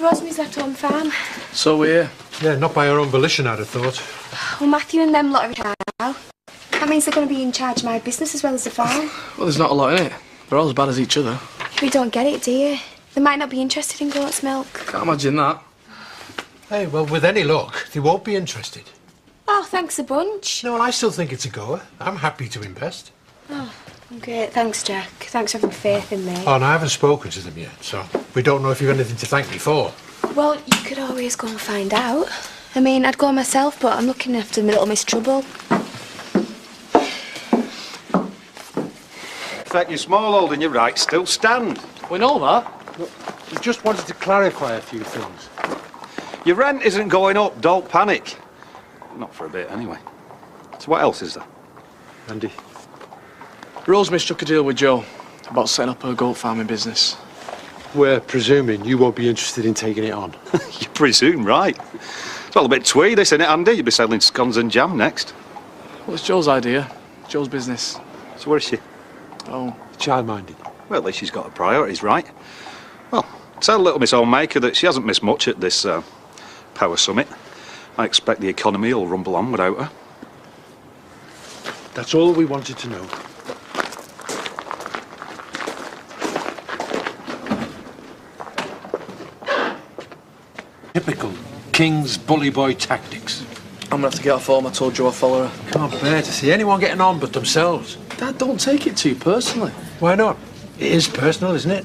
Rosemary's left home farm. So we're... Yeah, not by her own volition, I'd have thought. Well, Matthew and them lot are retired now. That means they're going to be in charge of my business as well as the farm. Well, there's not a lot in it. They're all as bad as each other. We don't get it, do you? They might not be interested in goat's milk. Can't imagine that. Hey, well, with any luck, they won't be interested. Oh, thanks a bunch. No, well, I still think it's a goer. I'm happy to invest. Oh, great. Thanks, Jack. Thanks for having faith in me. Oh, and I haven't spoken to them yet, so we don't know if you've anything to thank me for. Well, you could always go and find out. I mean, I'd go myself, but I'm looking after my little Miss Trouble. In fact, you're small, old, and your rights still stand. We know that. We just wanted to clarify a few things. Your rent isn't going up, don't panic. Not for a bit, anyway. So what else is there? Andy? Rosemary struck a deal with Joe about setting up her goat farming business. We're presuming you won't be interested in taking it on. You presume, right. It's all a bit twee, this, isn't it, Andy? You'll be selling scones and jam next. Well, it's Joe's idea. Joe's business. So where is she? Oh. Child-minded. Well, at least she's got her priorities right. Well, tell little Miss Homemaker that she hasn't missed much at this Power Summit. I expect the economy will rumble on without her. That's all we wanted to know. Typical King's bully boy tactics. I'm gonna have to get off home. I told Joe I'd follow her. Can't bear to see anyone getting on but themselves. Dad, don't take it too personally. Why not? It is personal, isn't it?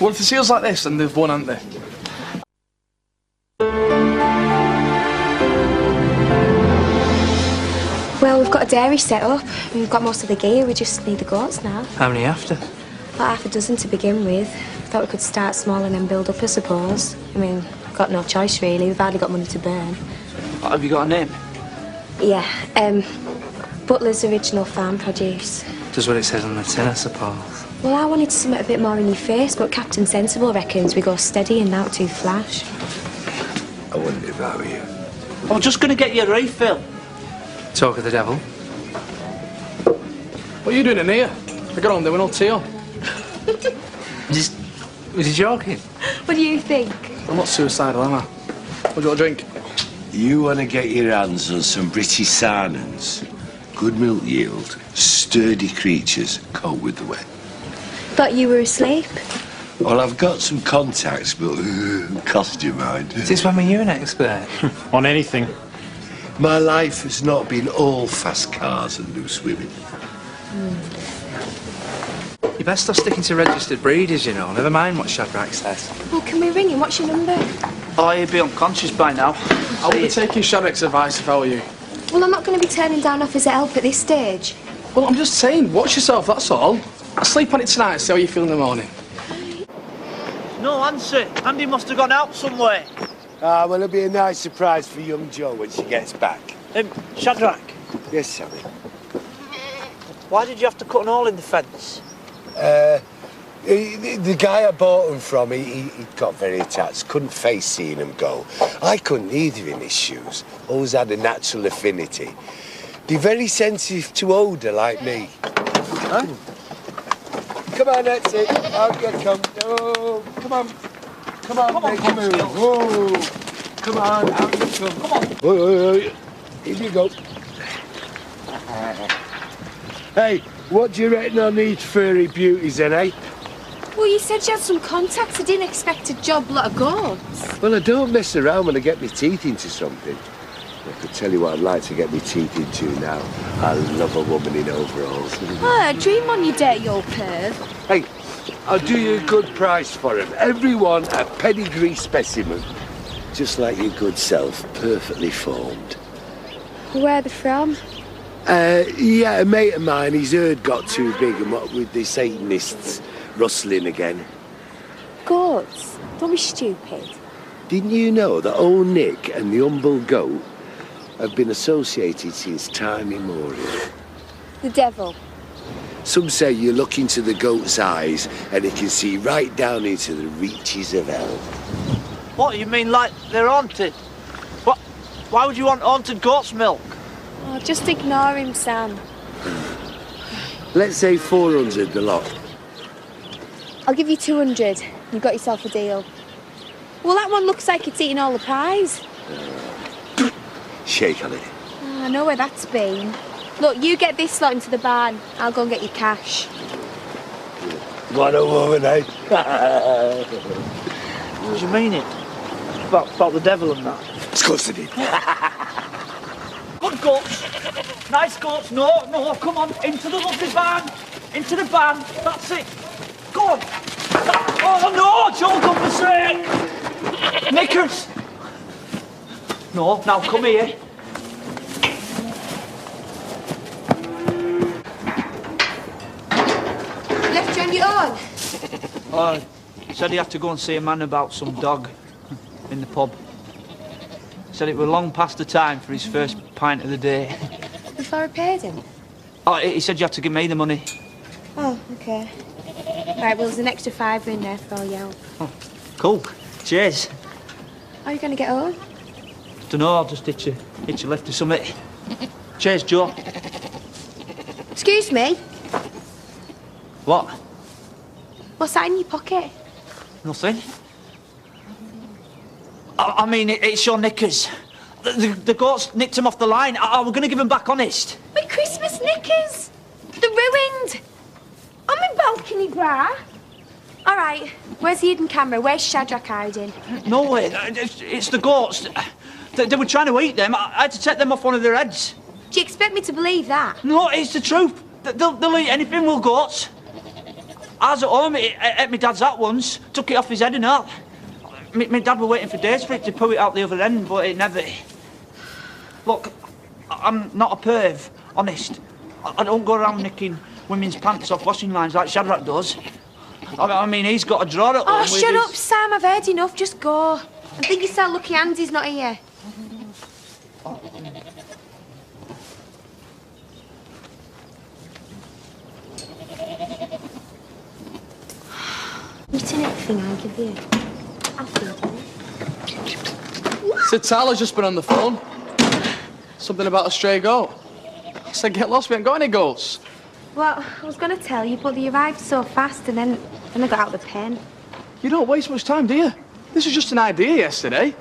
Well, if the seal's like this, then they've won, haven't they? Well, we've got a dairy set up. We've got most of the gear. We just need the goats now. How many after? About half a dozen to begin with. Thought we could start small and then build up, I suppose. I mean, got no choice, really. We've hardly got money to burn. Have you got a name? Yeah, Butler's Original Farm Produce. Just what it says on the tin, I suppose. Well, I wanted something a bit more in your face, but Captain Sensible reckons we go steady and not too flash. I wouldn't if I were you. I was just going to get you a refill. Talk of the devil. What are you doing in here? I got on there with no tea on. Was he joking? What do you think? I'm not suicidal, am I? What do you want to drink? You want to get your hands on some British Sarnans. Good milk yield, sturdy creatures, cope with the wet. Thought you were asleep. Well, I've got some contacts, but cost you mind. Since when were you an expert? On anything. My life has not been all fast cars and loose women. You best stop sticking to registered breeders, you know. Never mind what Shadrach says. Well, can we ring him? What's your number? Oh, he'd be unconscious by now. I would be taking Shadrach's advice if I were you. Well, I'm not going to be turning down offers of help at this stage. Well, I'm just saying, watch yourself, that's all. I'll sleep on it tonight and see how you feel in the morning. No answer. Andy must have gone out somewhere. Ah, well, it'll be a nice surprise for young Jo when she gets back. Shadrach, Yes, Sammy. why did you have to cut an hole in the fence? The guy I bought them from, he got very attached. Couldn't face seeing him go. I couldn't either in his shoes. Always had a natural affinity. They're very sensitive to odour, like me. Huh? Come on, that's it. Out you come. Oh, come on. Come on, make a move. Whoa. Come on, out you come. Come on. Oh, here you go. Hey, what do you reckon on these furry beauties then, eh? Well, you said you had some contacts. I didn't expect a job lot of goats. Well, I don't mess around when I get my teeth into something. I could tell you what I'd like to get my teeth into now. I love a woman in overalls. Ah, dream on, you dirty old perv. Hey, I'll do you a good price for them. Everyone a pedigree specimen. Just like your good self, perfectly formed. Where are they from? Yeah, a mate of mine, his herd got too big and what with the Satanists rustling again. Goats? Don't be stupid. Didn't you know that old Nick and the humble goat have been associated since time immemorial? The devil. Some say you look into the goat's eyes and it can see right down into the reaches of hell. What, you mean like they're haunted? What? Why would you want haunted goat's milk? Oh, just ignore him, Sam. Let's say 400 the lot. I'll give you 200. You've got yourself a deal. Well, that one looks like it's eating all the pies. Shake on it. Oh, I know where that's been. Look, you get this lot into the barn. I'll go and get your cash. What a woman, eh? What do you mean it? About the devil and that? Of course I did. Good goats. Nice goats. No, come on. Into the lovely barn. Into the barn. That's it. Go on. Oh, no, Joe, don't be straight. Knickers. No, now come here. Left you on your own? Oh, said he had to go and see a man about some dog in the pub. Said it were long past the time for his first pint of the day. Before I paid him? Oh, he said you had to give me the money. Oh, OK. Right, well, there's an extra £5 in there for all your help. Oh, cool. Cheers. How are you going to get home? Dunno, I'll just hitch a lift or something. Cheers, Joe. Excuse me? What? What's that in your pocket? Nothing. I mean, it's your knickers. The goats nicked them off the line. We're going to give them back, honest. My Christmas knickers! They're ruined! On my balcony bra. All right, where's the hidden camera? Where's Shadrach hiding? No way, it's the goats. They were trying to eat them. I had to take them off one of their heads. Do you expect me to believe that? No, it's the truth. They'll eat anything with goats. I was at home, it ate my dad's hat once, took it off his head and all. My dad were waiting for days for it to pull it out the other end, but it never. Look, I'm not a perv, honest. I don't go around nicking women's pants off washing lines like Shadrach does. I mean, he's got a drawer at home. Oh, with shut his... up, Sam. I've heard enough. Just go. I think you sound lucky Andy's not here. Eating everything I'll give you. I'll feed you. Said Tyler's just been on the phone. Something about a stray goat. I said, get lost, we ain't got any goats. Well, I was going to tell you, but they arrived so fast and then I got out the pen. You don't waste much time, do you? This was just an idea yesterday.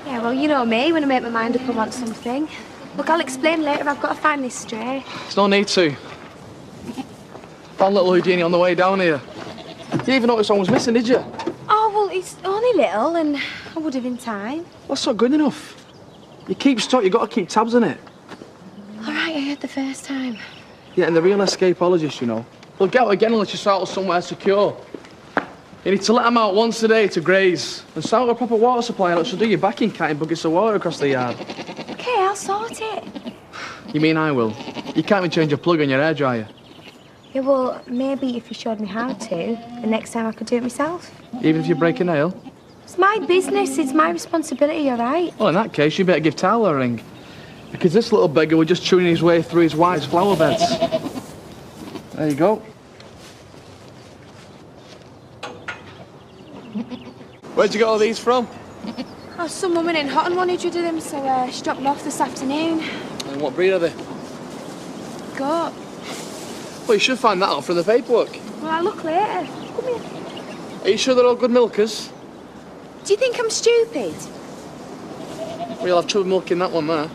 Yeah, well, you know me. When I make my mind up, I want something. Look, I'll explain later. I've got to find this stray. There's no need to. Found little Houdini on the way down here. You didn't even notice one was missing, did you? Oh, well, it's only little and I would have in time. That's not good enough. You keep stock, you got to keep tabs on it. All right, I heard the first time. Yeah, and the real escapologist, you know. They'll get out again unless you start somewhere secure. You need to let them out once a day to graze and start a proper water supply and she'll do your backing carting buckets of water across the yard. OK, I'll sort it. You mean I will? You can't even change a plug on your hairdryer. Yeah, well, maybe if you showed me how to, the next time I could do it myself. Even if you break a nail? It's my business, it's my responsibility, all right? Well, in that case, you better give Tyler a ring. Because this little beggar was just chewing his way through his wife's flower beds. There you go. Where'd you get all these from? Oh, some woman in Houghton wanted rid of them, so she dropped them off this afternoon. And what breed are they? Goat. Well, you should find that out from the paperwork. Well, I'll look later. Come here. Are you sure they're all good milkers? Do you think I'm stupid? Well, you'll have trouble milking that one there.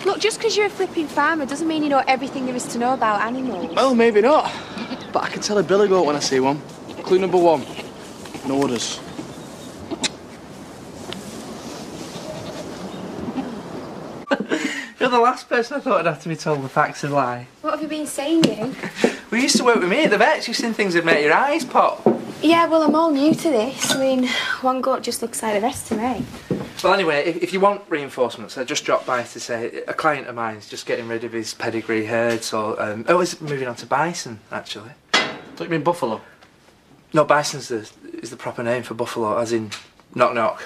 Look, just because you're a flipping farmer doesn't mean you know everything there is to know about animals. Well, maybe not. But I can tell a billy goat when I see one. Clue number one. No others. You're the last person I thought I'd have to be told the facts and lie. What have you been saying, you? We used to work with me at the vets. You've seen things that make your eyes pop. Yeah, well, I'm all new to this. I mean, one goat just looks like the rest to me. Well, anyway, if you want reinforcements, I just dropped by to say a client of mine's just getting rid of his pedigree herd, so... he's moving on to bison, actually. Don't you mean buffalo? No, bison's is the proper name for buffalo, as in knock knock.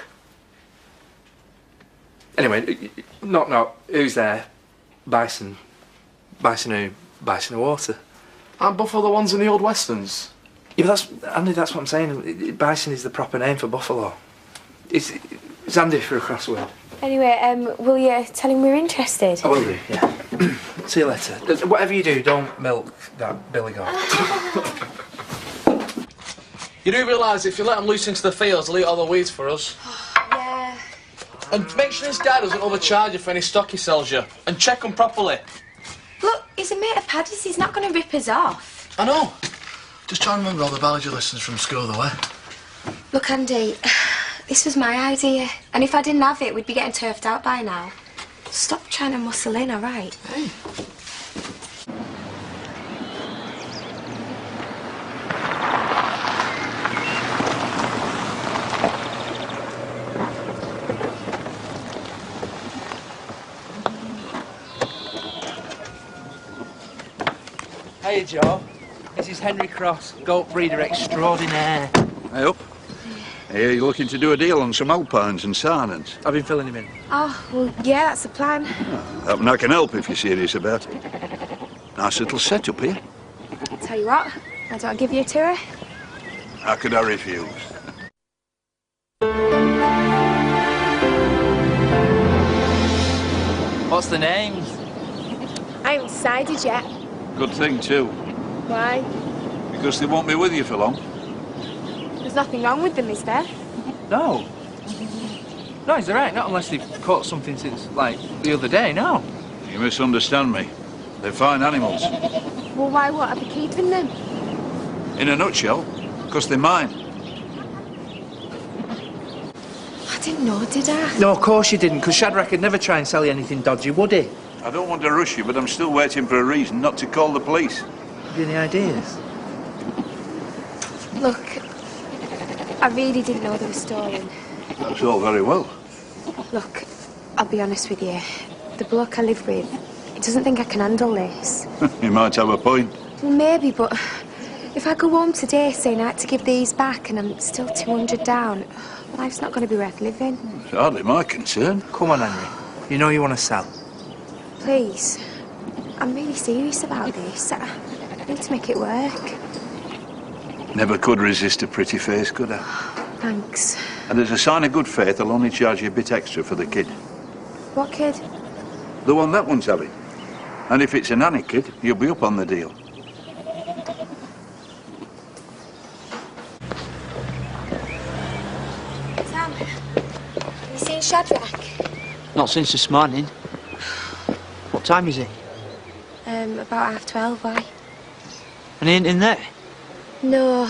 Anyway, knock knock, who's there? Bison. Bison who? Bison of water. Aren't buffalo the ones in the old westerns? Yeah, but Andy, that's what I'm saying. Bison is the proper name for buffalo. It's Andy for a crossword. Anyway, will you tell him we're interested? I will do, yeah. See you later. Whatever you do, don't milk that billy goat. You do realise if you let them loose into the fields, they'll eat all the weeds for us. Yeah. And make sure this guy doesn't overcharge you for any stock he sells you. And check them properly. Look, he's a mate of Paddy's. He's not going to rip us off. I know. Just try and remember all the biology lessons from school, though, eh? Look, Andy, this was my idea. And if I didn't have it, we'd be getting turfed out by now. Stop trying to muscle in, all right? Hey. Hey, Joe. This is Henry Cross, goat breeder extraordinaire. Hey up. Hey, you're looking to do a deal on some alpines and sardines. I've been filling him in. Oh, well, yeah, that's the plan. Happen I can help if you're serious about it. Nice little setup here. Tell you what, why don't I give you a tour? How could I refuse? What's the names? I haven't decided yet. Good thing, too. Why? Because they won't be with you for long. There's nothing wrong with them, is there? No. No, he's all right. Not unless they've caught something since, like, the other day, no. You misunderstand me. They're fine animals. Well, why won't I be keeping them? In a nutshell, because they're mine. I didn't know, did I? No, of course you didn't, because Shadrach would never try and sell you anything dodgy, would he? I don't want to rush you, but I'm still waiting for a reason not to call the police. Have you any ideas? Look, I really didn't know they were stolen. That's all very well. Look, I'll be honest with you. The bloke I live with, he doesn't think I can handle this. You might have a point. Well, maybe, but if I go home today saying I had to give these back and I'm still 200 down, life's not going to be worth living. It's hardly my concern. Come on, Henry. You know you want to sell. Please, I'm really serious about this. I need to make it work. Never could resist a pretty face, could I? Thanks. And as a sign of good faith, I'll only charge you a bit extra for the kid. What kid? The one that one's having. And if it's a nanny kid, you'll be up on the deal. Sam, have you seen Shadrach? Not since this morning. What time is it? About 12:30, why? And he ain't in there? No,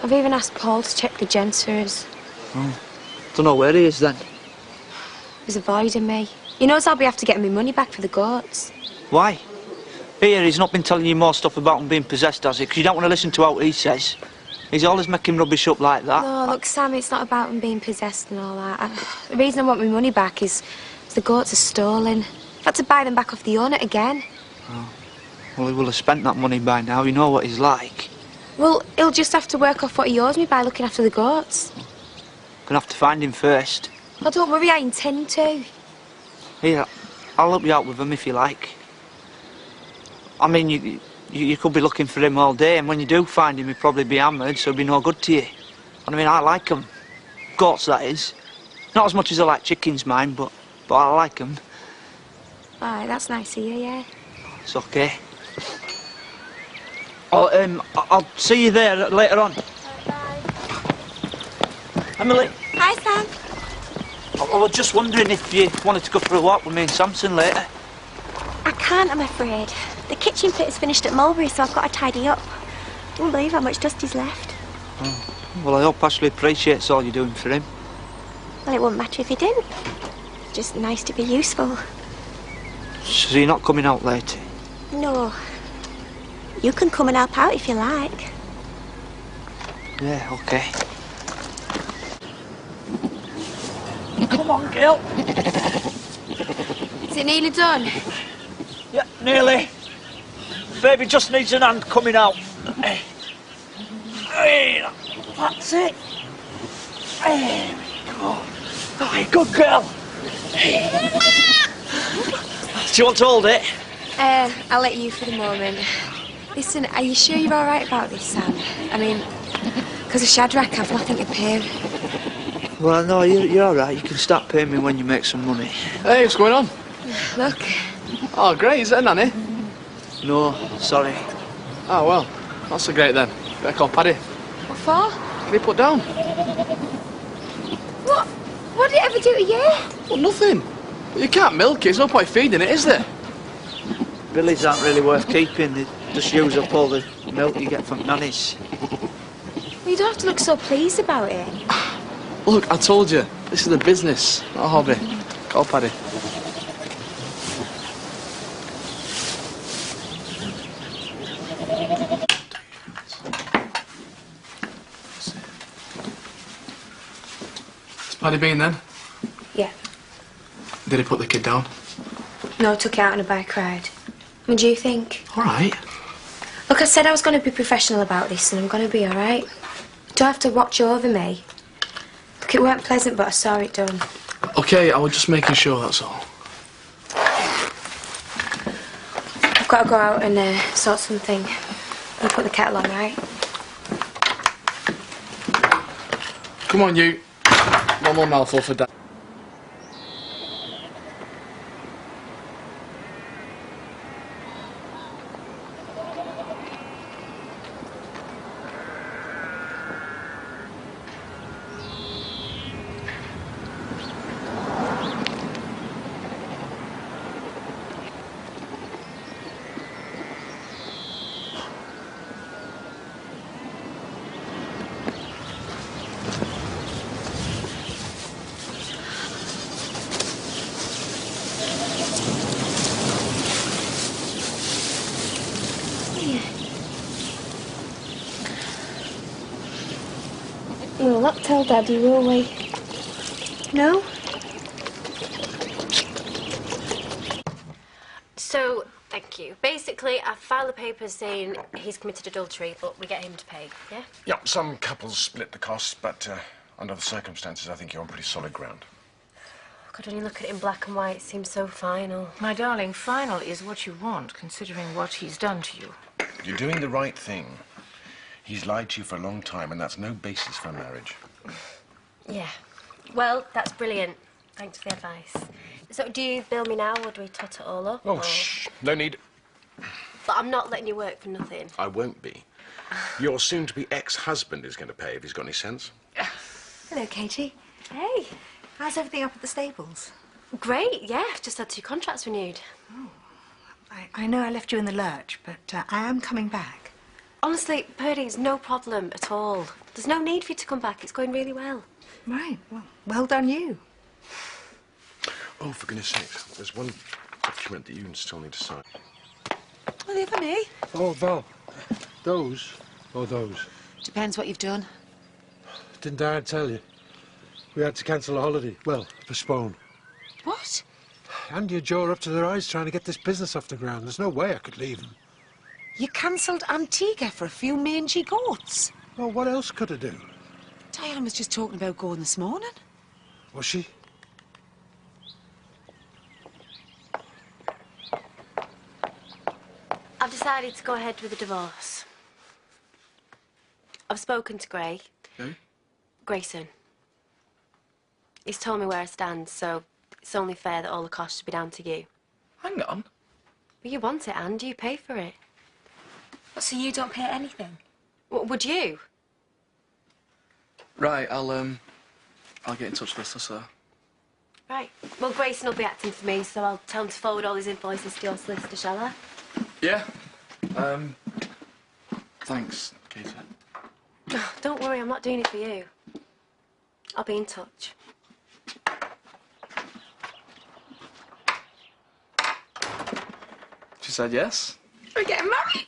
I've even asked Paul to check the gents for us. Oh. Don't know where he is then. He's avoiding me. He knows I'll be after getting my money back for the goats. Why? Here, he's not been telling you more stuff about him being possessed, has he? Because you don't want to listen to what he says. He's always making rubbish up like that. No, look, Sam, it's not about him being possessed and all that. The reason I want my money back is the goats are stolen. I've had to buy them back off the owner again. Oh. Well, he will have spent that money by now. You know what he's like. Well, he'll just have to work off what he owes me by looking after the goats. Gonna have to find him first. Oh, don't worry, I intend to. Here, I'll help you out with him if you like. I mean, you could be looking for him all day, and when you do find him, he'll probably be hammered, so he'll be no good to you. And I mean, I like them. Goats, that is. Not as much as I like chickens, mine, but I like them. All right, that's nice of you, yeah. It's okay. Oh, I'll see you there later on. Bye. Emily. Hi, Sam. I was just wondering if you wanted to go for a walk with me and Samson later. I can't, I'm afraid. The kitchen pit is finished at Mulberry, so I've got to tidy up. I don't believe how much dust is left. Oh. Well, I hope Ashley appreciates all you're doing for him. Well, it wouldn't matter if he didn't. It's just nice to be useful. So you're not coming out later? No. You can come and help out if you like. Yeah, okay. Come on, girl. Is it nearly done? Yeah, nearly. Baby just needs an hand coming out. Hey, that's it. There we go. Oh, good girl. Do you want to hold it? I'll let you for the moment. Listen, are you sure you're all right about this, Sam? I mean, because of Shadrach, I've nothing to pay. Well, no, you're all right. You can start paying me when you make some money. Hey, what's going on? Look. Oh, great. Is that a nanny? No, sorry. Oh, well, that's a great then. Better call Paddy. What for? Get it put down. What? What did it ever do to you? Well, nothing. You can't milk it. There's no point feeding it, is there? Billies aren't really worth keeping. They just use up all the milk you get from nannies. Well, you don't have to look so pleased about it. Look, I told you, this is a business, not a hobby. Go, Paddy. Has Paddy been then? Yeah. Did he put the kid down? No, I took it out on a bike ride. What do you think? All right. Look, I said I was going to be professional about this, and I'm going to be all right. You don't have to watch over me. Look, it weren't pleasant, but I saw it done. Okay, I was just making sure, that's all. I've got to go out and sort something. I'll put the kettle on, right? Come on, you. One more mouthful for Dad. We'll not tell Daddy, will we? No? So, thank you. Basically, I've filed the papers saying he's committed adultery, but we get him to pay, yeah? Yeah, some couples split the costs, but under the circumstances, I think you're on pretty solid ground. God, when you look at it in black and white, it seems so final. My darling, final is what you want, considering what he's done to you. You're doing the right thing. He's lied to you for a long time, and that's no basis for marriage. Yeah. Well, that's brilliant. Thanks for the advice. So, do you bill me now, or do we tot it all up? Oh, or... shh. No need. But I'm not letting you work for nothing. I won't be. Your soon-to-be ex-husband is going to pay if he's got any sense. Hello, Katie. Hey. How's everything up at the stables? Great, yeah. I've just had 2 contracts renewed. Oh. I know I left you in the lurch, but I am coming back. Honestly, Purdy, it's no problem at all. There's no need for you to come back. It's going really well. Right. Well done you. Oh, for goodness sakes, there's one document that you still need to sign. Well, if I may. Oh, Val. Those or those? Depends what you've done. Didn't Dad tell you? We had to cancel a holiday. Well, postpone. What? Andy and Joe are up to their eyes trying to get this business off the ground. There's no way I could leave them. You cancelled Antigua for a few mangy goats. Well, what else could I do? Diane was just talking about going this morning. Was she? I've decided to go ahead with the divorce. I've spoken to Gray. Who? Grayson. He's told me where I stand, so it's only fair that all the costs should be down to you. Hang on. Well, you want it, and you pay for it. So you don't pay anything? Would you? Right, I'll get in touch with the solicitor. Right. Well, Grayson will be acting for me, so I'll tell him to forward all his invoices to your solicitor, shall I? Yeah. Thanks, Katie. Oh, don't worry, I'm not doing it for you. I'll be in touch. She said yes. We're getting married.